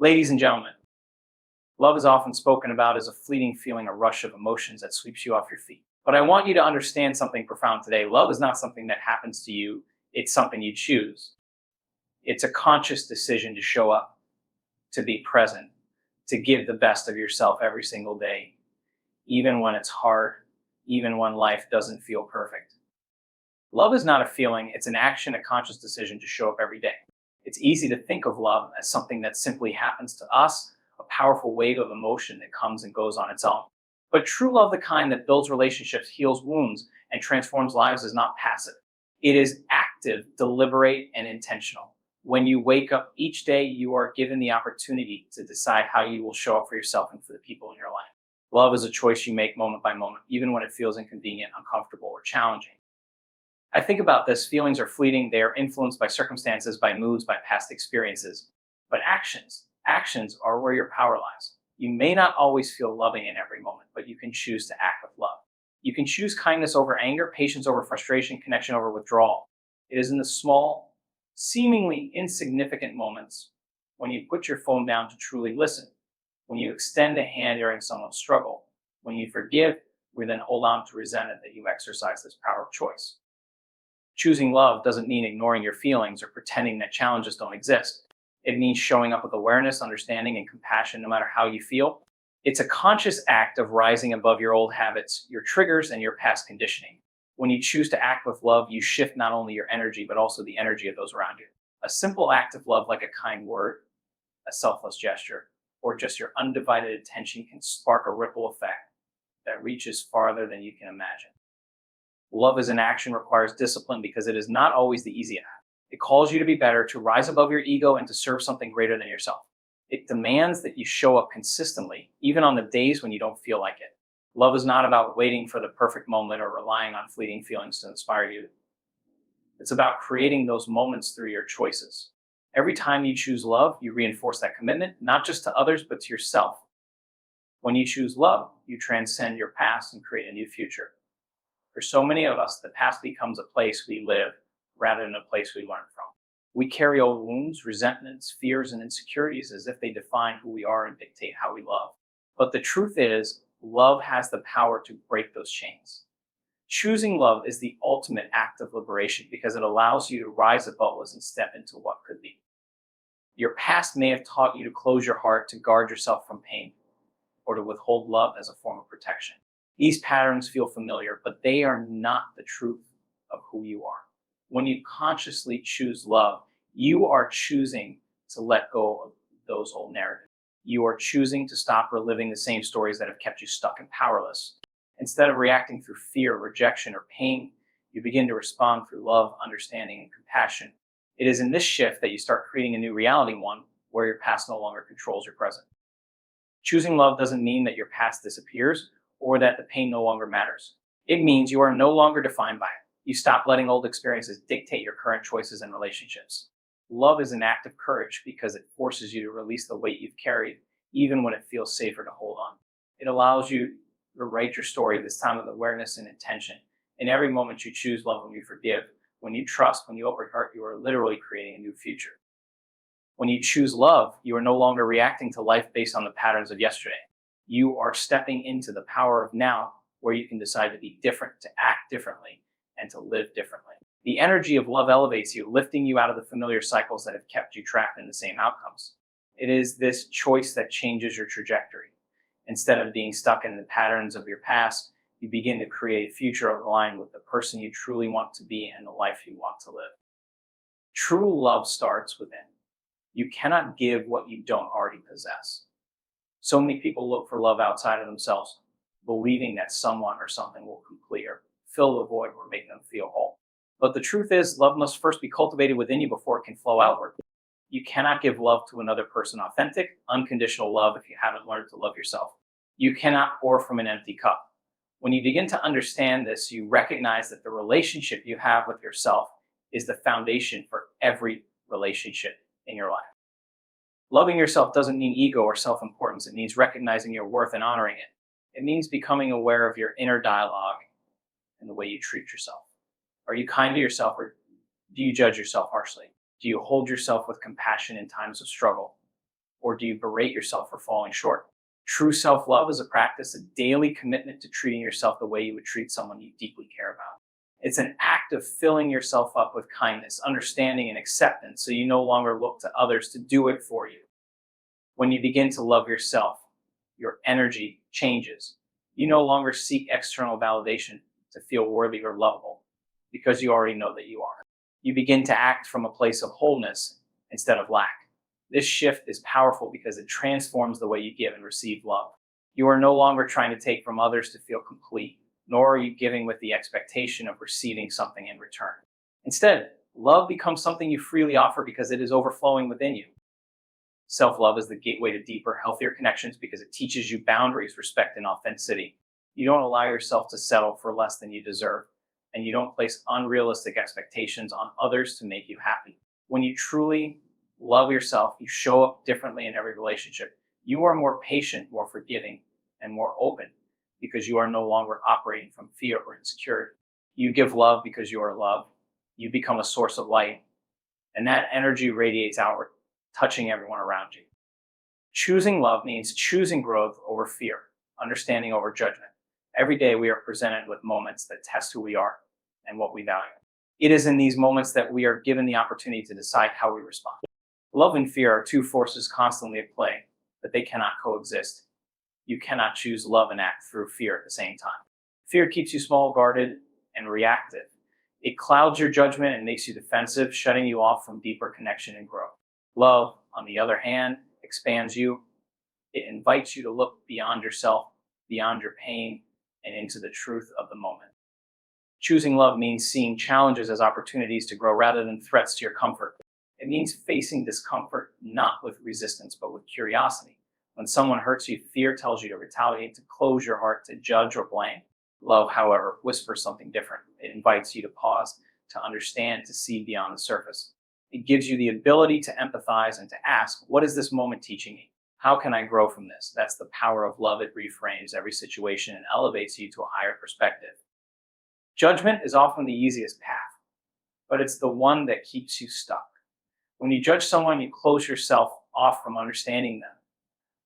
Ladies and gentlemen, love is often spoken about as a fleeting feeling, a rush of emotions that sweeps you off your feet. But I want you to understand something profound today. Love is not something that happens to you, it's something you choose. It's a conscious decision to show up, to be present, to give the best of yourself every single day, even when it's hard, even when life doesn't feel perfect. Love is not a feeling, it's an action, a conscious decision to show up every day. It's easy to think of love as something that simply happens to us, a powerful wave of emotion that comes and goes on its own. But true love, the kind that builds relationships, heals wounds, and transforms lives, is not passive. It is active, deliberate, and intentional. When you wake up each day, you are given the opportunity to decide how you will show up for yourself and for the people in your life. Love is a choice you make moment by moment, even when it feels inconvenient, uncomfortable, or challenging. I think about this. Feelings are fleeting. They are influenced by circumstances, by moods, by past experiences. But actions are where your power lies. You may not always feel loving in every moment, but you can choose to act with love. You can choose kindness over anger, patience over frustration, connection over withdrawal. It is in the small, seemingly insignificant moments, when you put your phone down to truly listen, when you extend a hand during someone's struggle, when you forgive, we then hold on to resentment, that you exercise this power of choice. Choosing love doesn't mean ignoring your feelings or pretending that challenges don't exist. It means showing up with awareness, understanding, and compassion no matter how you feel. It's a conscious act of rising above your old habits, your triggers, and your past conditioning. When you choose to act with love, you shift not only your energy, but also the energy of those around you. A simple act of love, like a kind word, a selfless gesture, or just your undivided attention, can spark a ripple effect that reaches farther than you can imagine. Love as an action requires discipline because it is not always the easiest. It calls you to be better, to rise above your ego, and to serve something greater than yourself. It demands that you show up consistently, even on the days when you don't feel like it. Love is not about waiting for the perfect moment or relying on fleeting feelings to inspire you. It's about creating those moments through your choices. Every time you choose love, you reinforce that commitment, not just to others, but to yourself. When you choose love, you transcend your past and create a new future. For so many of us, the past becomes a place we live rather than a place we learn from. We carry old wounds, resentments, fears, and insecurities as if they define who we are and dictate how we love. But the truth is, love has the power to break those chains. Choosing love is the ultimate act of liberation because it allows you to rise above us and step into what could be. Your past may have taught you to close your heart, to guard yourself from pain, or to withhold love as a form of protection. These patterns feel familiar, but they are not the truth of who you are. When you consciously choose love, you are choosing to let go of those old narratives. You are choosing to stop reliving the same stories that have kept you stuck and powerless. Instead of reacting through fear, rejection, or pain, you begin to respond through love, understanding, and compassion. It is in this shift that you start creating a new reality, one where your past no longer controls your present. Choosing love doesn't mean that your past disappears or that the pain no longer matters. It means you are no longer defined by it. You stop letting old experiences dictate your current choices and relationships. Love is an act of courage because it forces you to release the weight you've carried, even when it feels safer to hold on. It allows you to write your story, this time with awareness and intention. In every moment you choose love, when you forgive, when you trust, when you open your heart, you are literally creating a new future. When you choose love, you are no longer reacting to life based on the patterns of yesterday. You are stepping into the power of now, where you can decide to be different, to act differently, and to live differently. The energy of love elevates you, lifting you out of the familiar cycles that have kept you trapped in the same outcomes. It is this choice that changes your trajectory. Instead of being stuck in the patterns of your past, you begin to create a future aligned with the person you truly want to be and the life you want to live. True love starts within. You cannot give what you don't already possess. So many people look for love outside of themselves, believing that someone or something will complete or fill the void or make them feel whole. But the truth is, love must first be cultivated within you before it can flow outward. You cannot give love to another person authentic, unconditional love if you haven't learned to love yourself. You cannot pour from an empty cup. When you begin to understand this, you recognize that the relationship you have with yourself is the foundation for every relationship in your life. Loving yourself doesn't mean ego or self-importance. It means recognizing your worth and honoring it. It means becoming aware of your inner dialogue and the way you treat yourself. Are you kind to yourself, or do you judge yourself harshly? Do you hold yourself with compassion in times of struggle? or do you berate yourself for falling short? True self-love is a practice, a daily commitment to treating yourself the way you would treat someone you deeply care about. It's an act of filling yourself up with kindness, understanding, and acceptance so you no longer look to others to do it for you. When you begin to love yourself, your energy changes. You no longer seek external validation to feel worthy or lovable because you already know that you are. You begin to act from a place of wholeness instead of lack. This shift is powerful because it transforms the way you give and receive love. You are no longer trying to take from others to feel complete, nor are you giving with the expectation of receiving something in return. Instead, love becomes something you freely offer because it is overflowing within you. Self-love is the gateway to deeper, healthier connections because it teaches you boundaries, respect, and authenticity. You don't allow yourself to settle for less than you deserve, and you don't place unrealistic expectations on others to make you happy. When you truly love yourself, you show up differently in every relationship. You are more patient, more forgiving, and more open because you are no longer operating from fear or insecurity. You give love because you are loved. You become a source of light, and that energy radiates outward, touching everyone around you. Choosing love means choosing growth over fear, understanding over judgment. Every day we are presented with moments that test who we are and what we value. It is in these moments that we are given the opportunity to decide how we respond. Love and fear are two forces constantly at play, but they cannot coexist. You cannot choose love and act through fear at the same time. Fear keeps you small, guarded, and reactive. It clouds your judgment and makes you defensive, shutting you off from deeper connection and growth. Love, on the other hand, expands you. It invites you to look beyond yourself, beyond your pain, and into the truth of the moment. Choosing love means seeing challenges as opportunities to grow rather than threats to your comfort. It means facing discomfort not with resistance, but with curiosity. When someone hurts you, fear tells you to retaliate, to close your heart, to judge or blame. Love, however, whispers something different. It invites you to pause, to understand, to see beyond the surface. It gives you the ability to empathize and to ask, what is this moment teaching me? How can I grow from this? That's the power of love. It reframes every situation and elevates you to a higher perspective. Judgment is often the easiest path, but it's the one that keeps you stuck. When you judge someone, you close yourself off from understanding them,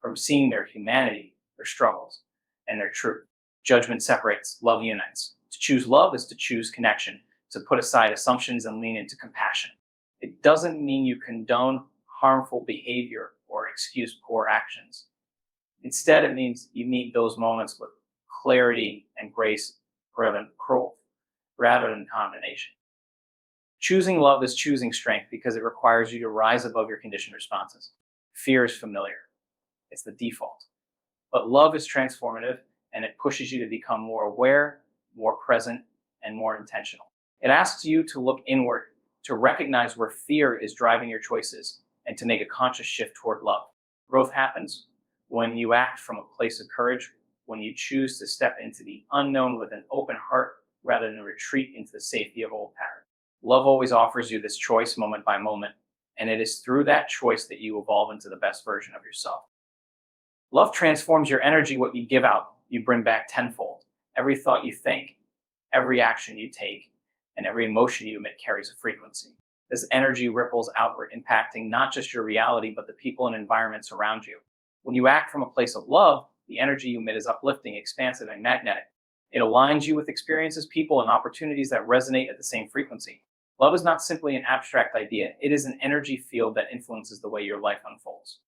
from seeing their humanity, their struggles, and their truth. Judgment separates, love unites. To choose love is to choose connection, to put aside assumptions and lean into compassion. It doesn't mean you condone harmful behavior or excuse poor actions. Instead, it means you meet those moments with clarity and grace rather than cruelty, rather than condemnation. Choosing love is choosing strength because it requires you to rise above your conditioned responses. Fear is familiar. It's the default. But love is transformative, and it pushes you to become more aware, more present, and more intentional. It asks you to look inward, to recognize where fear is driving your choices, and to make a conscious shift toward love. Growth happens when you act from a place of courage, when you choose to step into the unknown with an open heart rather than retreat into the safety of old patterns. Love always offers you this choice moment by moment, and it is through that choice that you evolve into the best version of yourself. Love transforms your energy. What you give out, you bring back tenfold. Every thought you think, every action you take, and every emotion you emit carries a frequency. This energy ripples outward, impacting not just your reality, but the people and environments around you. When you act from a place of love, the energy you emit is uplifting, expansive, and magnetic. It aligns you with experiences, people, and opportunities that resonate at the same frequency. Love is not simply an abstract idea. It is an energy field that influences the way your life unfolds.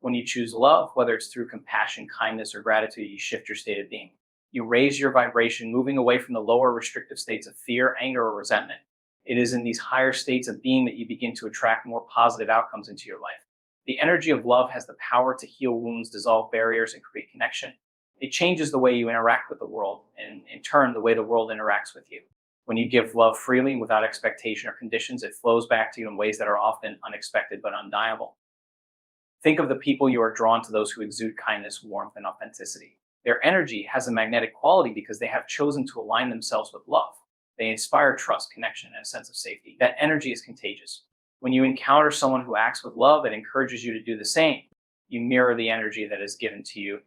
When you choose love, whether it's through compassion, kindness, or gratitude, you shift your state of being. You raise your vibration, moving away from the lower restrictive states of fear, anger, or resentment. It is in these higher states of being that you begin to attract more positive outcomes into your life. The energy of love has the power to heal wounds, dissolve barriers, and create connection. It changes the way you interact with the world, and in turn, the way the world interacts with you. When you give love freely, without expectation or conditions, it flows back to you in ways that are often unexpected but undeniable. Think of the people you are drawn to, those who exude kindness, warmth, and authenticity. Their energy has a magnetic quality because they have chosen to align themselves with love. They inspire trust, connection, and a sense of safety. That energy is contagious. When you encounter someone who acts with love, it encourages you to do the same. You mirror the energy that is given to you,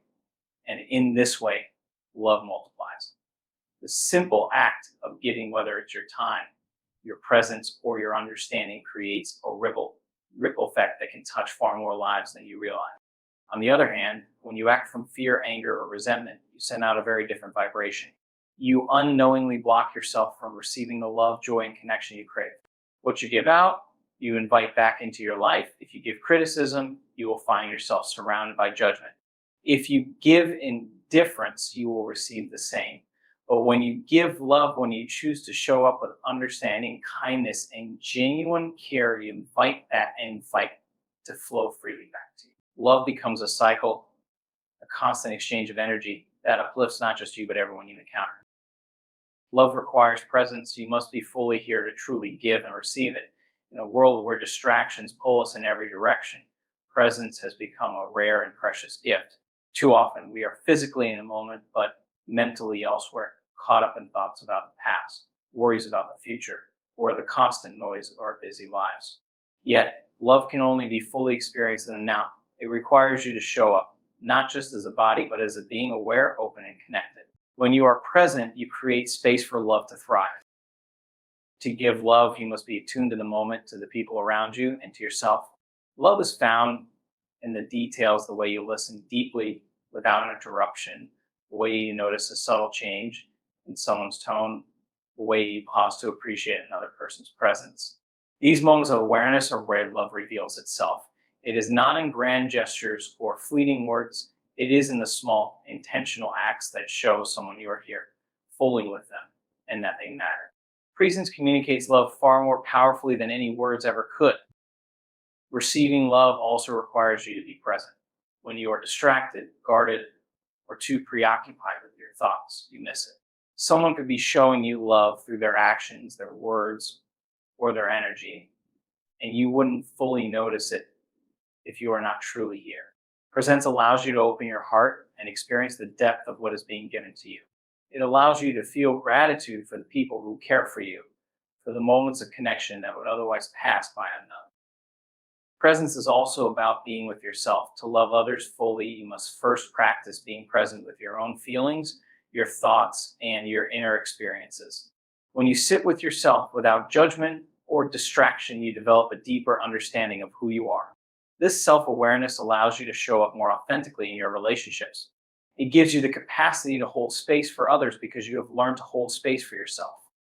and in this way, love multiplies. The simple act of giving, whether it's your time, your presence, or your understanding, creates a ripple ripple effect that can touch far more lives than you realize. On the other hand, when you act from fear, anger, or resentment, you send out a very different vibration. You unknowingly block yourself from receiving the love, joy, and connection you crave. What you give out, you invite back into your life. If you give criticism, you will find yourself surrounded by judgment. If you give indifference, you will receive the same. But when you give love, when you choose to show up with understanding, kindness, and genuine care, you invite that invite to flow freely back to you. Love becomes a cycle, a constant exchange of energy that uplifts not just you, but everyone you encounter. Love requires presence. You must be fully here to truly give and receive it. In a world where distractions pull us in every direction, presence has become a rare and precious gift. Too often, we are physically in a moment, but mentally elsewhere, caught up in thoughts about the past, worries about the future, or the constant noise of our busy lives. Yet, love can only be fully experienced in the now. It requires you to show up, not just as a body, but as a being aware, open, and connected. When you are present, you create space for love to thrive. To give love, you must be attuned to the moment, to the people around you, and to yourself. Love is found in the details, the way you listen deeply without interruption, the way you notice a subtle change in someone's tone, the way you pause to appreciate another person's presence. These moments of awareness are where love reveals itself. It is not in grand gestures or fleeting words. It is in the small, intentional acts that show someone you are here, fully with them, and that they matter. Presence communicates love far more powerfully than any words ever could. Receiving love also requires you to be present. When you are distracted, guarded, or too preoccupied with your thoughts, you miss it. Someone could be showing you love through their actions, their words, or their energy, and you wouldn't fully notice it if you are not truly here. Presence allows you to open your heart and experience the depth of what is being given to you. It allows you to feel gratitude for the people who care for you, for the moments of connection that would otherwise pass by unknown. Presence is also about being with yourself. To love others fully, you must first practice being present with your own feelings, your thoughts, and your inner experiences. When you sit with yourself without judgment or distraction, you develop a deeper understanding of who you are. This self-awareness allows you to show up more authentically in your relationships. It gives you the capacity to hold space for others because you have learned to hold space for yourself.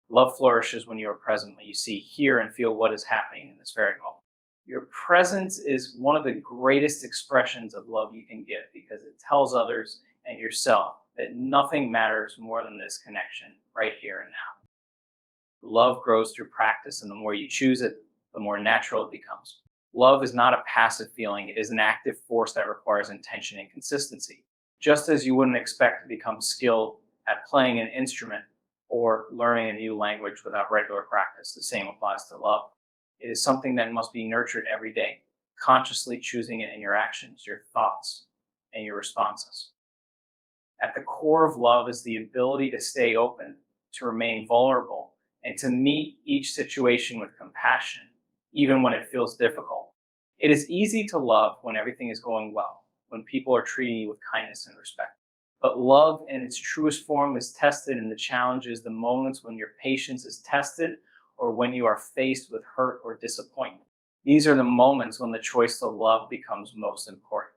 Love flourishes when you are present, when you see, hear, and feel what is happening in this very moment. Your presence is one of the greatest expressions of love you can give because it tells others and yourself that nothing matters more than this connection right here and now. Love grows through practice, and the more you choose it, the more natural it becomes. Love is not a passive feeling. It is an active force that requires intention and consistency. Just as you wouldn't expect to become skilled at playing an instrument or learning a new language without regular practice, the same applies to love. It is something that must be nurtured every day, consciously choosing it in your actions, your thoughts, and your responses. At the core of love is the ability to stay open, to remain vulnerable, and to meet each situation with compassion, even when it feels difficult. It is easy to love when everything is going well, when people are treating you with kindness and respect. But love in its truest form is tested in the challenges, the moments when your patience is tested, or when you are faced with hurt or disappointment. These are the moments when the choice to love becomes most important.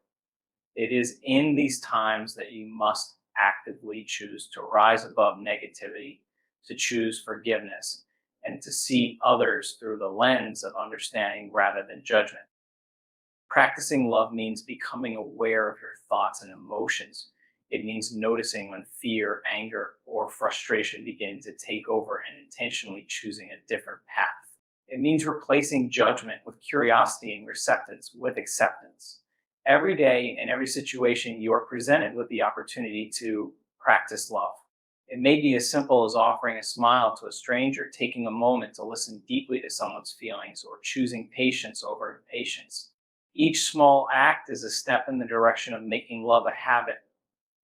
It is in these times that you must actively choose to rise above negativity, to choose forgiveness, and to see others through the lens of understanding rather than judgment. Practicing love means becoming aware of your thoughts and emotions. It means noticing when fear, anger, or frustration begin to take over and intentionally choosing a different path. It means replacing judgment with curiosity and acceptance with acceptance. Every day, in every situation, you are presented with the opportunity to practice love. It may be as simple as offering a smile to a stranger, taking a moment to listen deeply to someone's feelings, or choosing patience over impatience. Each small act is a step in the direction of making love a habit,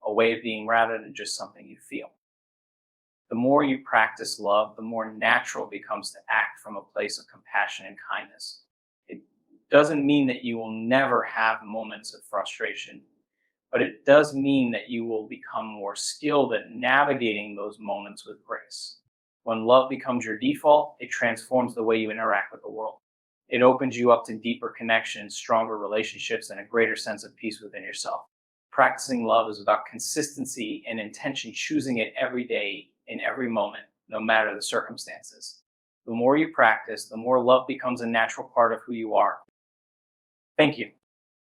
a way of being rather than just something you feel. The more you practice love, the more natural it becomes to act from a place of compassion and kindness. It doesn't mean that you will never have moments of frustration, but it does mean that you will become more skilled at navigating those moments with grace. When love becomes your default, it transforms the way you interact with the world. It opens you up to deeper connections, stronger relationships, and a greater sense of peace within yourself. Practicing love is about consistency and intention, choosing it every day, in every moment, no matter the circumstances. The more you practice, the more love becomes a natural part of who you are. Thank you.